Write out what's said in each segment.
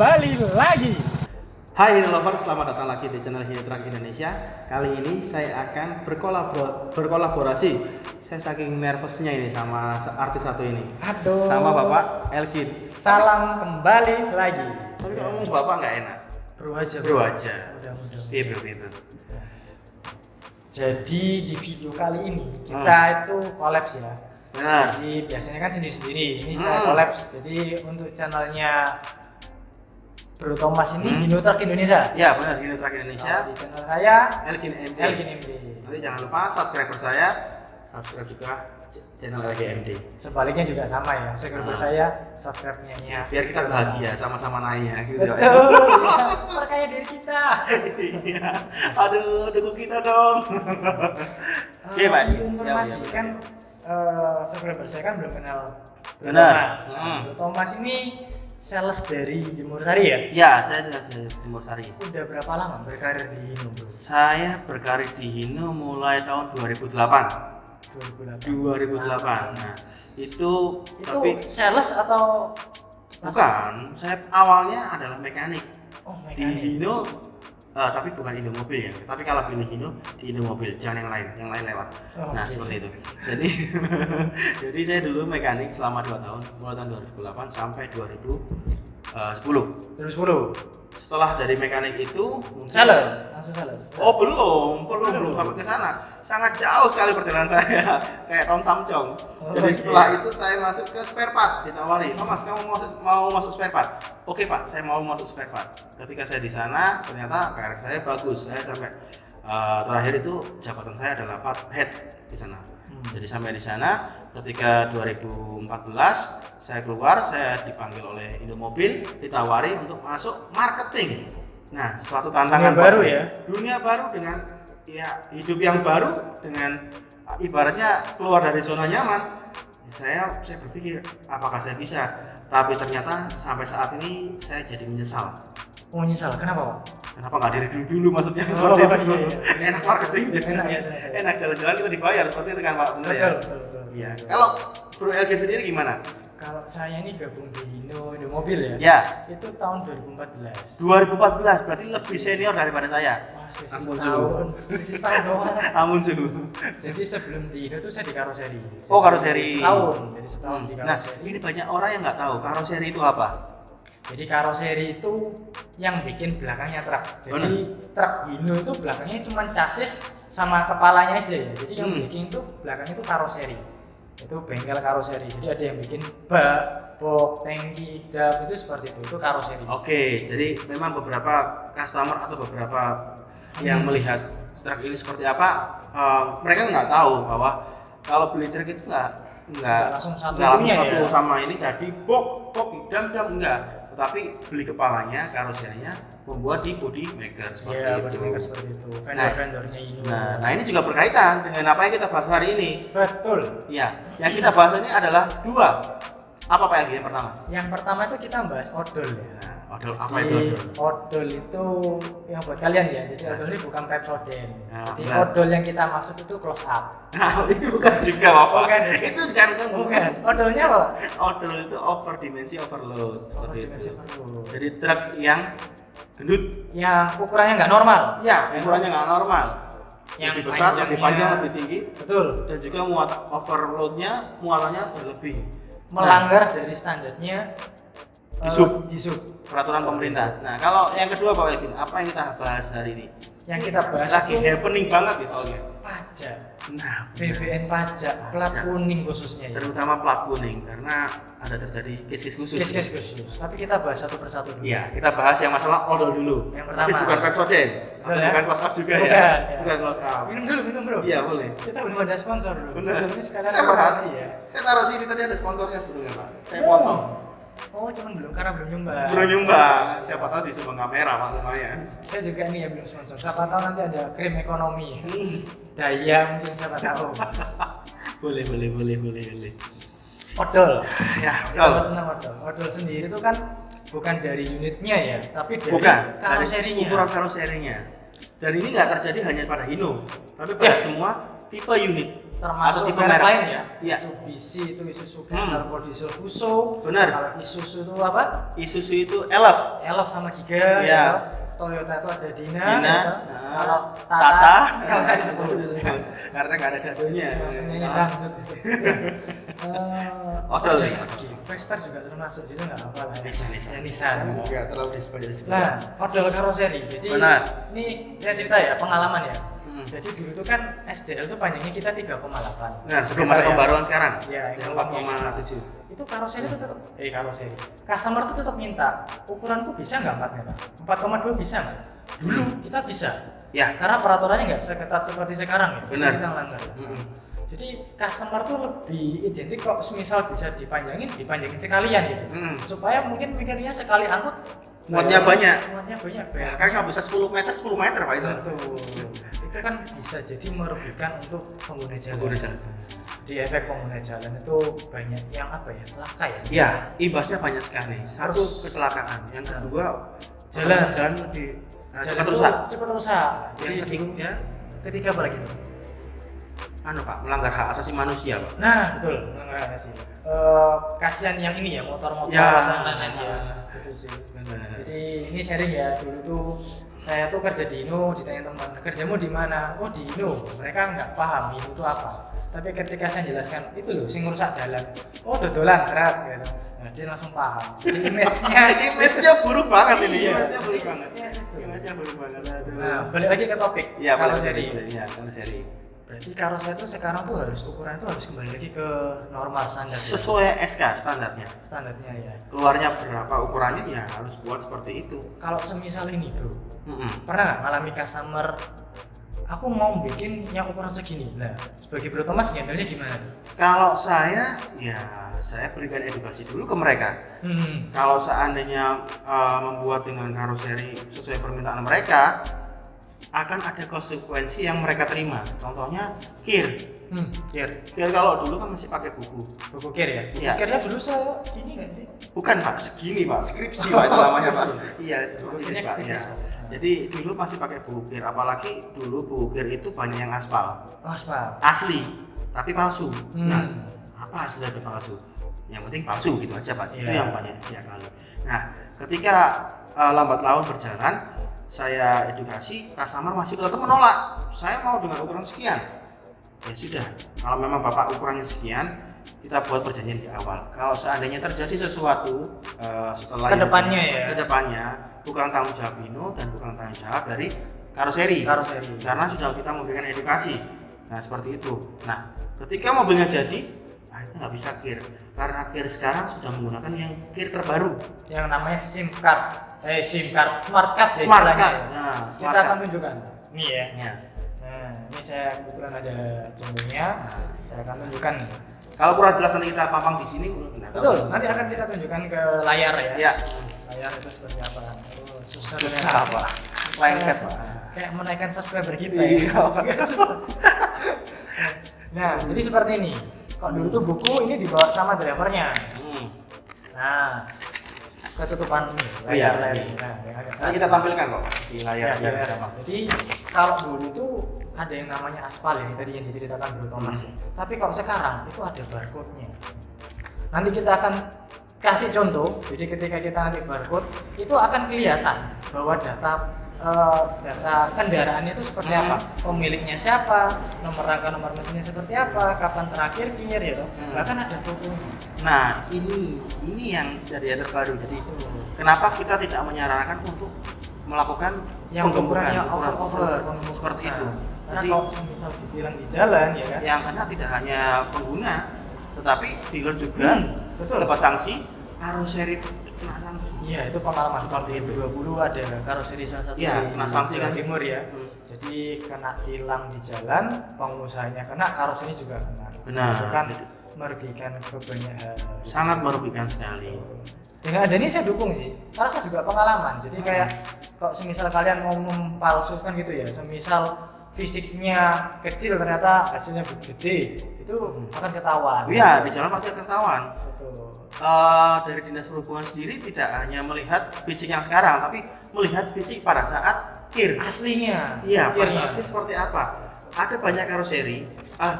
kembali lagi. Hai Innover, selamat datang lagi di channel Hinotrak Indonesia. Kali ini saya akan berkolaborasi. Saya saking nervousnya ini sama artis satu ini. Aduh. Sama Bapak Elgin. Salam kembali lagi. Tapi kalau ngomong Bapak nggak enak. Bro aja. Mudah-mudahan. Iya bro itu. Jadi di video kali ini kita itu collabs ya. Benar. Jadi biasanya kan sendiri-sendiri. Ini saya collabs. Jadi untuk channelnya Bro Thomas ini Hinotrak Indonesia. Ya benar, Hinotrak Indonesia. Di channel saya Elgin MD. MD. Nanti jangan lupa subscriber saya, subscribe juga channel Elgin MD. Sebaliknya juga sama ya. Subscriber saya, subscribe-nya. Biar kita bahagia sama-sama naik gitu. Betul. Ya, percaya diri kita. Iya. Aduh, dukung kita dong. Oke, Pak. Informasi Ya. kan subscriber saya kan belum kenal Bro Benar. Thomas. Bro Thomas ini sales dari Jemur Sari ya? Ya, saya Jemur Sari. Udah berapa lama berkarir di Hino, Bro? Saya berkarir di Hino mulai tahun 2008. 2008. Nah, itu tapi sales atau bukan. Saya awalnya adalah mekanik. Oh, Di mekanik. Hino tapi bukan Indo Mobil ya. Tapi kalau pilih Hino di Indo Mobil, jangan yang lain lewat. Oh, nah, okay. seperti itu. Jadi jadi saya dulu mekanik selama 2 tahun, mulai tahun 2008 sampai 2010. 2010. Setelah dari mekanik itu Sales, langsung sales. Oh belum sampai ke sana. Sangat jauh sekali perjalanan saya, kayak Tom Samcong. Jadi setelah itu saya masuk ke spare part, ditawari, "Oh Mas, kamu mau masuk spare part?" "Oke Pak, saya mau masuk spare part." Ketika saya di sana, ternyata karir saya bagus. Saya sampai terakhir itu jabatan saya adalah part head di sana. Jadi sampai di sana, ketika 2014 saya keluar, saya dipanggil oleh Indomobil, ditawari untuk masuk marketing. Nah, suatu tantangan baru ya. Dunia baru dengan ya hidup yang baru dengan ibaratnya keluar dari zona nyaman. Saya berpikir apakah saya bisa, tapi ternyata sampai saat ini saya jadi menyesal. Oh, menyesal. Kenapa, Pak? Kenapa nggak dari dulu maksudnya seperti itu? Iya. Enak marketing. Enak ya. Enak jalan-jalan kita dibayar seperti itu kan Pak, benar ya? Betul. Iya. Kalau Bro Elgin sendiri gimana? Kalau saya ini gabung di Hino Mobil ya. Ya. Itu tahun 2014. 2014 berarti lebih senior daripada saya. Wah, Ampun setahun doang. Ampun suhu. Jadi sebelum di Hino tuh saya di karoseri. Oh, karoseri. Setahun di Nah, karoseri. ini banyak orang yang nggak tahu karoseri itu apa. Jadi karoseri itu yang bikin belakangnya truk. Jadi truk Hino itu belakangnya cuma chassis sama kepalanya aja ya. Jadi yang bikin itu belakangnya itu karoseri. Itu bengkel karoseri. Jadi ada yang bikin bak, box, tangki, dam itu seperti itu karoseri. Oke, jadi memang beberapa customer atau beberapa yang melihat truk ini seperti apa, mereka nggak tahu bahwa kalau beli truk itu nggak langsung satu ya. Sama ini jadi box dam enggak. Tetapi beli kepalanya, karoserinya membuat di body maker seperti ya, itu. body maker seperti itu. Vendor-vendornya Hino. Nah, ini juga berkaitan dengan apa yang kita bahas hari ini. Betul. Iya, yang kita bahas ini adalah 2. Apa Pak Elgin yang pertama? Yang pertama itu kita bahas odol ya. Odol apa itu odol? Odol itu yang buat kalian ya. Jadi odol ini bukan Pepsodent. Nah, Jadi benar. odol yang kita maksud itu close up. Nah, itu bukan juga Bapak. Bukan. Itu bukan. Odolnya apa? Odol itu over dimensi overload seperti Dimensi itu. overload. Jadi truk yang gendut. Yang ukurannya nggak normal. Ya, ukurannya nggak normal. Yang lebih besar, lebih panjang, lebih tinggi. Betul. Dan juga overloadnya, muatannya berlebih. Melanggar dari standarnya Disub. Peraturan pemerintah. Nah, kalau yang kedua Pak Elgin, apa yang kita bahas hari ini? Yang kita bahas Lagi itu happening banget ya soalnya. pajak. Nah, BBN pajak, plat kuning khususnya ya. terutama plat kuning karena ada terjadi case khusus. Case khusus. Tapi kita bahas satu persatu dulu. Iya, kita bahas yang masalah odol dulu. Yang Tapi pertama. bukan Pepsodent, atau Betul ya? bukan close up juga Bukan, ya. ya. Bukan close up. Minum dulu bro. Iya boleh. Kita belum ada sponsor bro. Benar. Ini sekalian Saya bahas. promosi ya. Saya taruh sini tadi ada sponsornya sebelumnya Pak. Saya potong. Oh cuman belum karena belum nyumbang. Belum nyumbang. Siapa tahu disumbang kamera Pak lumayan. Saya juga nih yang belum sponsor. Siapa tahu nanti ada krim ekonomi. Daya mungkin siapa tahu. Boleh. Odol. Ya, Kalau odol. senang odol. Odol sendiri itu kan bukan dari unitnya ya, tapi dari Bukan, dari karoserinya. ukuran karoserinya. Dan ini nggak terjadi hanya pada Hino, tapi pada semua tipe unit termasuk tipe merek merek lain ya. Iya. Mitsubishi itu Isuzu Canterbury Diesel Fuso. Benar. Kalau Isuzu itu apa? Isuzu itu Elf, Elf sama Giga. Iya. Ya. Toyota itu ada Dina. Dina, Ya. Kalau Tata, Tata, nggak usah disebut. karena nggak ada dadonya. Nyanyi dangdut disebut. Odol ada ya. lagi. Vestar juga termasuk, jadi nggak apa lah. Nissan. Ya, Nissan. Nggak terlalu disebut. Nah, model karoseri. Jadi Benar. ini saya cerita ya, pengalaman ya. Hmm. Jadi dulu tuh kan SDL tuh panjangnya kita 3,8. Nah, sebelum ada pembaruan sekarang. Ya, yang yang 4,7. Itu karoseri tuh tetap karoseri. Customer tuh tetap minta, ukuranku bisa nggak 4 meter? 4,2 bisa nggak? Dulu kita bisa. Ya. Karena peraturannya nggak seketat seperti sekarang ya. Jadi Benar. kita melanggar. Mm-mm. Jadi customer tuh lebih identik kok misal bisa dipanjangin sekalian gitu. Supaya mungkin mikirnya sekali angkut Muatnya banyak. Muatnya banyak. Kan kalau bisa 10 meter Pak itu. Betul. Itu kan bisa jadi merugikan untuk pengguna jalan. Pengguna jalan. Di efek pengguna jalan itu banyak yang apa ya? Laka ya. Ya, imbasnya banyak sekali. Satu Terus- kecelakaan, yang kedua Jalan. lebih Jalan cepat tuh rusak. cepat rusak. Yang Jadi ketiga, ketiga apa lagi tuh? Pak, melanggar hak asasi manusia, Pak. Nah, betul. Enggak sih. Kasihan yang ini ya, motor-motor Ya. dan lain-lain ya. Itu sih. Benar. Jadi ini sharing ya, dulu tuh saya tuh kerja di Hino, ditanya teman, kerjamu di mana? Oh di Hino. Mereka nggak paham Hino itu apa. Tapi ketika saya jelaskan, itu loh, sing rusak jalan. Oh dodolan berat gitu. Nah, dia langsung paham. Jadi Image-nya buruk banget ini. Iya. Image-nya buruk banget. Iya, betul. Image-nya buruk banget. Aduh. Nah, balik lagi ke topik. Iya, kalau karoseri. seri. Iya, karoseri. Berarti karoseri itu sekarang tuh harus ukuran tuh harus kembali lagi ke normal standar. ya? Sesuai SK standarnya. Standarnya ya. Keluarnya berapa ukurannya ya harus buat seperti itu. Kalau semisal ini bro, Mm-mm. pernah nggak ngalami customer aku mau bikin yang ukuran segini? Nah, sebagai Bro Thomas handle-nya gimana? Kalau saya, ya saya berikan edukasi dulu ke mereka. Kalau seandainya membuat dengan karoseri sesuai permintaan mereka, akan ada konsekuensi yang mereka terima. Contohnya kir. Kir. Kir kalau dulu kan masih pakai buku. Buku kir ya? Iya. Kirnya dulu saya ini nggak sih? Bukan Pak, segini Pak, skripsi Pak itu namanya Pak. Iya, Buku seperti kirnya itu, Pak. Ya. tipis, Pak. Jadi dulu masih pakai buku kir, apalagi dulu buku kir itu banyak yang aspal. Oh, aspal. Asli, tapi palsu. Nah, Hmm. apa hasil dari palsu? Yang penting palsu gitu aja Pak. Itu Iya. yang banyak ya kali. Nah, ketika lambat laun berjalan, saya edukasi, customer masih tetap menolak. Saya mau dengan ukuran sekian. Ya sudah, kalau memang Bapak ukurannya sekian, kita buat perjanjian di awal. Kalau seandainya terjadi sesuatu setelah Kedepannya ya? kedepannya bukan tanggung jawab Hino dan bukan tanggung jawab dari karoseri. Karoseri. Karena sudah kita memberikan edukasi. Nah seperti itu. Nah ketika mobilnya jadi, itu nggak bisa kir. Karena kir sekarang sudah menggunakan yang kir terbaru. Yang namanya SIM card. SIM card, smart card ya Smart istilahnya card. ya. Nah, smart Kita card. akan tunjukkan. Nih ya. Ya. Nah, ini saya kebetulan ada contohnya. Saya akan tunjukkan nih. Kalau kurang jelas nanti kita pampang di sini. Betul, nanti akan kita tunjukkan ke layar ya. Ya. Layar itu seperti apa? Oh, susah Susah Pak. Lengket Pak. Kayak menaikkan subscriber kita Iya. ya. Susah. Nah, jadi seperti ini. Kok dulu tuh buku ini dibawa sama drivernya. Nah, ketutupan ini, Oh iya. layar ini. Nah, yang agak Nanti kita tampilkan kok di layar. Ya, ya, ya. Jadi kalau dulu itu ada yang namanya aspal ya, tadi yang diceritakan Bro Thomas. Tapi kalau sekarang itu ada barcode-nya. Nanti kita akan kasih contoh. Jadi ketika kita nanti barcode, itu akan kelihatan bahwa data kendaraannya itu seperti apa, pemiliknya siapa, nomor rangka nomor mesinnya seperti apa, kapan terakhir kir ya, bahkan ada fotonya. Nah ini yang jadi yang terbaru. Jadi kenapa kita tidak menyarankan untuk melakukan Yang penggemukan, ukurannya ukuran over seperti itu. Karena Jadi kalau misal dibilang di jalan ya kan, yang kena tidak hanya pengguna, tetapi dealer juga betul. dapat sanksi, karoseri kena sanksi. Iya, itu pengalaman Seperti itu. 2020 ada karoseri salah satu Iya, di kena sanksi Jawa kan. Timur ya. Jadi kena tilang di jalan, pengusahanya kena, karoseri juga kena. Benar. Itu kan merugikan kebanyakan hal. Sangat merugikan sekali. Dengan ada ini saya dukung sih, karena saya juga pengalaman. Jadi kayak kalau semisal kalian mau mempalsukan gitu ya, semisal fisiknya kecil ternyata hasilnya gede, itu akan ketahuan. Iya, di jalan pasti akan ketahuan. Betul. Dari dinas perhubungan sendiri tidak hanya melihat fisik yang sekarang, tapi melihat fisik pada saat kir. Aslinya. Iya, pada kirnya. saat kir seperti apa? Ada banyak karoseri,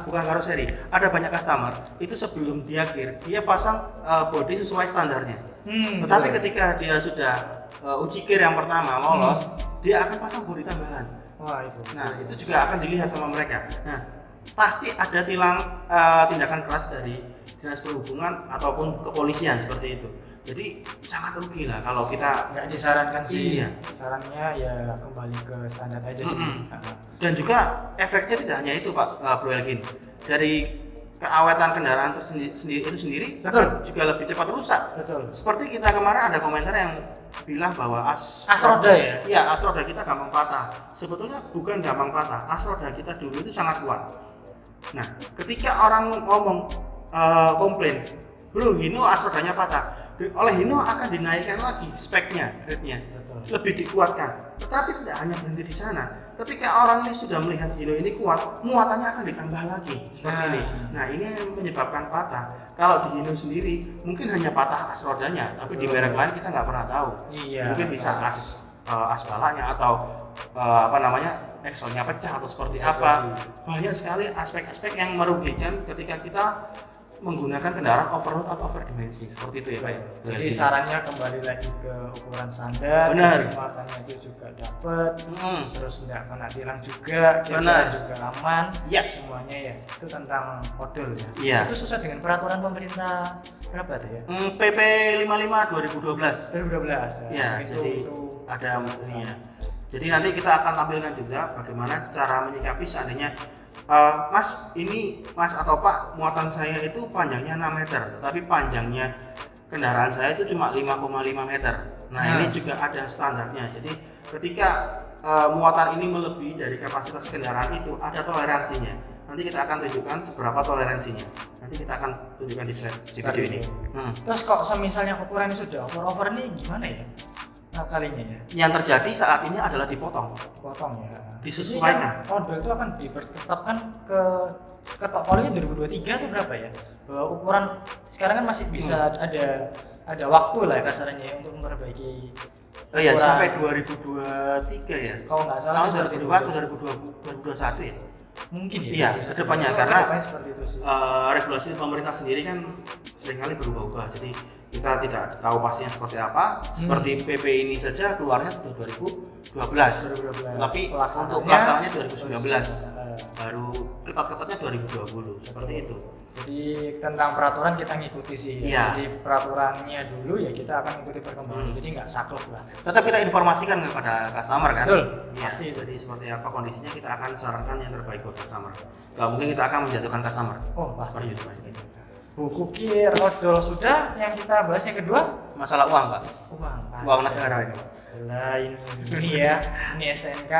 bukan karoseri, ada banyak customer itu sebelum dia kir, dia pasang bodi sesuai standarnya. Tetapi betul. ketika dia sudah uji kir yang pertama lolos, dia akan pasang bodi tambahan. Wah itu. Nah, itu juga akan dilihat sama mereka. Nah, pasti ada tindakan keras dari dinas perhubungan ataupun kepolisian seperti itu. Jadi sangat rugi lah kalau kita nggak disarankan sih. Iya. Sarannya ya kembali ke standar aja sih. Dan juga efeknya tidak hanya itu Pak Bro Elgin. Dari keawetan kendaraan itu sendiri akan juga lebih cepat rusak. Betul. Seperti kita kemarin ada komentar yang bilang bahwa as roda ya? Iya, as roda kita gampang patah. Sebetulnya bukan gampang patah, as roda kita dulu itu sangat kuat. Nah, ketika orang ngomong komplain, bro Hino as rodanya patah, oleh Hino akan dinaikkan lagi speknya, grade-nya, lebih dikuatkan. Tetapi tidak hanya berhenti di sana. Ketika orang ini sudah melihat Hino ini kuat, muatannya akan ditambah lagi seperti ini. Nah, ini yang menyebabkan patah. Kalau di Hino sendiri mungkin hanya patah as rodanya, tapi di merek lain kita nggak pernah tahu. Iya. Mungkin bisa as balanya atau axle-nya pecah atau seperti apa. Banyak sekali aspek-aspek yang merugikan ketika kita menggunakan kendaraan overload atau overdimensi seperti itu ya Pak. Jadi sarannya kembali lagi ke ukuran standar. Benar. Muatannya itu juga dapat. Terus nggak kena tilang juga, Benar. juga aman. Ya. Semuanya ya itu tentang odol ya. Iya. Itu sesuai dengan peraturan pemerintah berapa tuh ya? PP 55 2012. 2012 Ya, itu, jadi ada ini ya. Jadi nanti kita akan tampilkan juga bagaimana cara menyikapi seandainya Mas atau Pak, muatan saya itu panjangnya 6 meter, tetapi panjangnya kendaraan saya itu cuma 5,5 meter. Nah, ini juga ada standarnya. Jadi ketika muatan ini melebihi dari kapasitas kendaraan itu ada toleransinya. Nanti kita akan tunjukkan seberapa toleransinya. Nanti kita akan tunjukkan di slide video ini. Terus kok misalnya ukurannya sudah over ini gimana ya? Kalinya ya. Yang terjadi saat ini adalah dipotong ya. disesuaikan. Odol itu akan ditetapkan ke ketok palunya 2023 atau berapa ya? Bahwa ukuran sekarang kan masih bisa ada waktu lah ya kasarnya ya untuk memperbaiki. Iya, sampai 2023 ya. Kalau nggak salah tahun 2021 ya. Mungkin ya. Iya, kedepannya karena seperti itu sih. Regulasi pemerintah sendiri kan seringkali berubah-ubah. Jadi kita tidak tahu pastinya seperti apa. Seperti PP ini saja keluarnya sudah 2012. Tapi untuk pelaksanaannya 2019. Baru ketat-ketatnya 2020 seperti itu. Jadi tentang peraturan kita ngikuti sih. Iya. Jadi peraturannya dulu ya kita akan ikuti perkembangan. Jadi nggak saklek lah. Tetap kita informasikan kepada customer kan. Betul. Ya, Pasti. jadi seperti apa kondisinya kita akan sarankan yang terbaik buat customer. Kalau mungkin kita akan menjatuhkan customer. Oh pasti. Seperti itu Pak. Buku kir odol sudah. Yang kita bahas yang kedua Masalah uang Pak. Uang negara ini. Nah ini ya, ini STNK,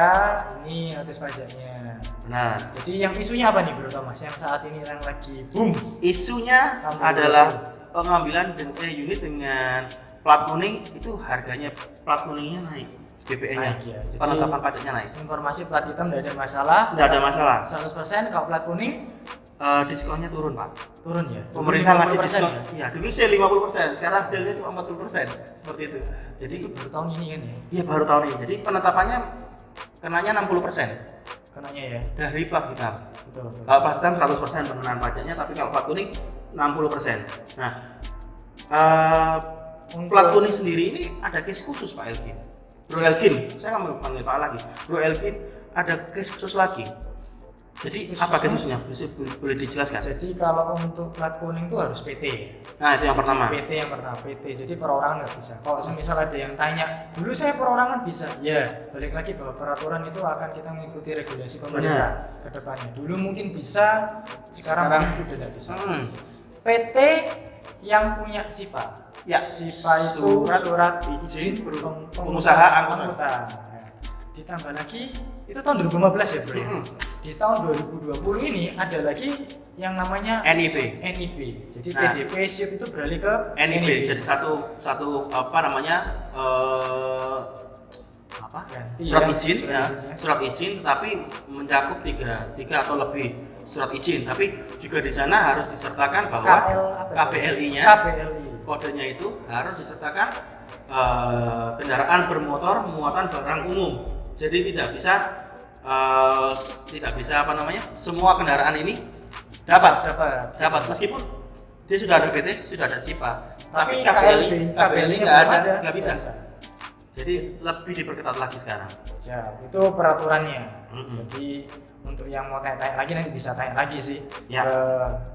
ini notis pajaknya. Nah, Jadi yang isunya apa nih Bro Thomas? Yang saat ini yang lagi boom. isunya adalah pengambilan unit dengan plat kuning itu harganya plat kuningnya naik, BPN-nya, Naik, ya. Jadi, penetapan pajaknya naik. Informasi plat hitam tidak ada masalah. Tidak ada masalah. 100%. Kalau plat kuning Diskonnya turun Pak. turun ya. Pemerintah ngasih 50% diskon. ya? Iya, dulu sale 50%, sekarang sale-nya cuma 40%. Seperti itu. Jadi Itu baru tahun ini kan ya? iya baru tahun ini. Jadi penetapannya kenanya 60% Kenanya ya. dari plat hitam. Betul. Kalau plat hitam 100% pengenaan pajaknya, tapi kalau plat kuning 60%. Nah, plat kuning sendiri ini ada case khusus Pak Elgin. Bro Elgin, saya nggak mau panggil Pak lagi. Bro Elgin ada case khusus lagi. Jadi apa case khususnya? Boleh dijelaskan? Jadi kalau untuk plat kuning itu harus PT. Nah, itu yang pertama. PT yang pertama PT. Jadi perorangan nggak bisa. Kalau misal ada yang tanya, dulu saya perorangan bisa. Ya, balik lagi bahwa peraturan itu akan kita mengikuti regulasi pemerintah ke depannya. Dulu mungkin bisa, sekarang mungkin sudah tidak bisa. PT yang punya SIPA. Ya, SIPA itu surat izin pengusaha angkutan. Nah, ditambah lagi itu tahun 2015 ya Bro. Di tahun 2020 ini ada lagi yang namanya NIB. Jadi TDP SIP itu beralih ke NIB. Jadi satu Ganti surat ya, izin surat ya, izinnya. surat izin tetapi mencakup tiga atau lebih surat izin, tapi juga di sana harus disertakan bahwa KBLI-nya kodenya itu harus disertakan kendaraan bermotor muatan barang umum. Jadi tidak bisa apa namanya, semua kendaraan ini dapat meskipun dia sudah ada PT, sudah ada SIPA, tapi KBLI nggak bisa. Jadi lebih diperketat lagi sekarang. Ya, itu peraturannya. Jadi untuk yang mau tanya-tanya lagi nanti bisa tanya lagi sih. Ya.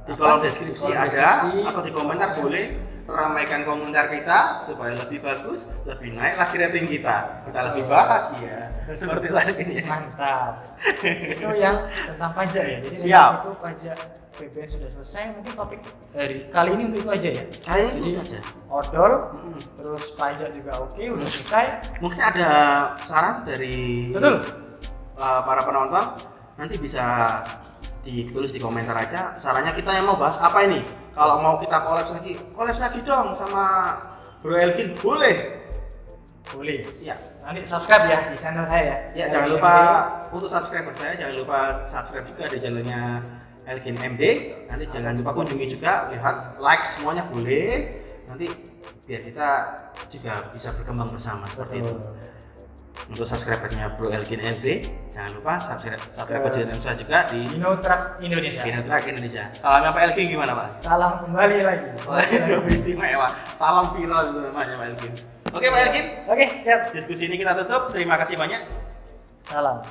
Di kolom deskripsi ada atau di komentar boleh ramaikan komentar kita supaya lebih bagus, lebih naik lagi rating kita lebih bahagia. Seperti ini. Mantap. Itu yang tentang pajak ya. Jadi Siap. itu pajak BPN sudah selesai. Mungkin topik dari kali ini untuk itu aja ya. Kali ini Jadi itu aja. odol, terus pajak juga oke, udah selesai. Mungkin ada saran dari para penonton, nanti bisa ditulis di komentar aja sarannya kita yang mau bahas apa ini. Kalau mau kita collab lagi dong sama Bro Elkin, boleh. Ya. Nanti subscribe ya di channel saya ya. Ya, jangan lupa untuk subscriber saya, jangan lupa subscribe juga di channelnya Elkin MD. Nanti jangan lupa kunjungi juga, lihat, like semuanya boleh. Nanti biar kita juga bisa berkembang bersama seperti itu. Untuk subscribernya Bro Elkin MD, jangan lupa subscribe channel saya juga di Dinotrak Indonesia. Salamnya Pak Elkin gimana Pak? Salam kembali lagi. Istimewa. Salam viral itu namanya Pak Elkin. Oke Pak Elkin. Oke, siap. Diskusi ini kita tutup. Terima kasih banyak. Salam.